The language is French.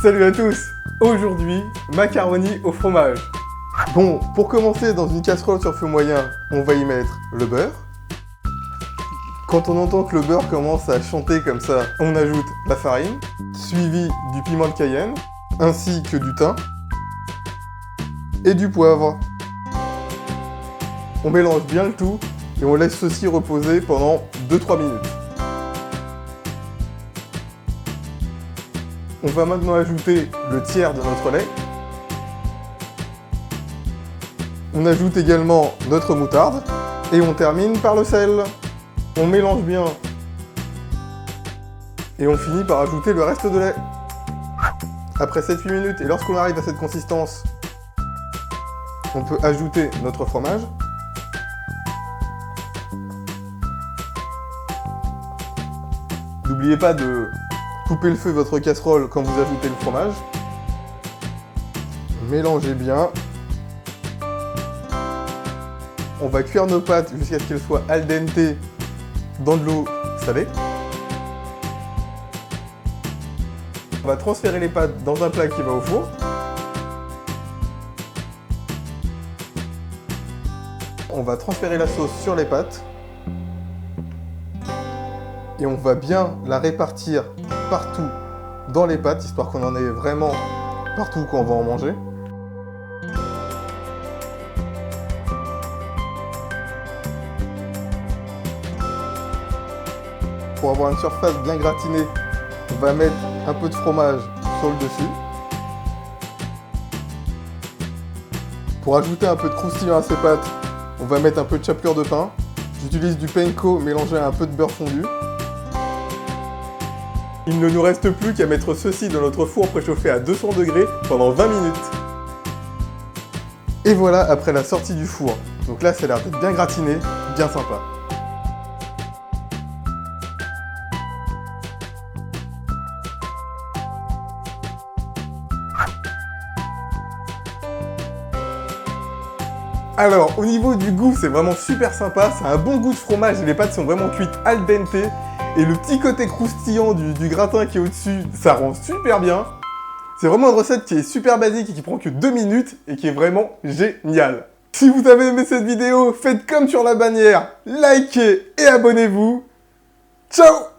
Salut à tous! Aujourd'hui, macaroni au fromage. Bon, pour commencer, dans une casserole sur feu moyen, on va y mettre le beurre. Quand on entend que le beurre commence à chanter comme ça, on ajoute la farine, suivi du piment de Cayenne, ainsi que du thym et du poivre. On mélange bien le tout et on laisse ceci reposer pendant 2-3 minutes. On va maintenant ajouter le tiers de notre lait. On ajoute également notre moutarde et on termine par le sel. On mélange bien et on finit par ajouter le reste de lait. Après 7-8 minutes et lorsqu'on arrive à cette consistance, on peut ajouter notre fromage. N'oubliez pas de couper le feu de votre casserole quand vous ajoutez le fromage. Mélangez bien. On va cuire nos pâtes jusqu'à ce qu'elles soient al dente dans de l'eau salée. On va transférer les pâtes dans un plat qui va au four. On va transférer la sauce sur les pâtes. Et on va bien la répartir partout dans les pâtes, histoire qu'on en ait vraiment partout quand on va en manger. Pour avoir une surface bien gratinée, on va mettre un peu de fromage sur le dessus. Pour ajouter un peu de croustillant à ces pâtes, on va mettre un peu de chapelure de pain. J'utilise du panko mélangé à un peu de beurre fondu. Il ne nous reste plus qu'à mettre ceci dans notre four préchauffé à 200 degrés pendant 20 minutes. Et voilà après la sortie du four. Donc là, ça a l'air d'être bien gratiné, bien sympa. Alors, au niveau du goût, c'est vraiment super sympa. C'est un bon goût de fromage et les pâtes sont vraiment cuites al dente. Et le petit côté croustillant du gratin qui est au-dessus, ça rend super bien. C'est vraiment une recette qui est super basique et qui prend que 2 minutes et qui est vraiment géniale. Si vous avez aimé cette vidéo, faites comme sur la bannière, likez et abonnez-vous. Ciao!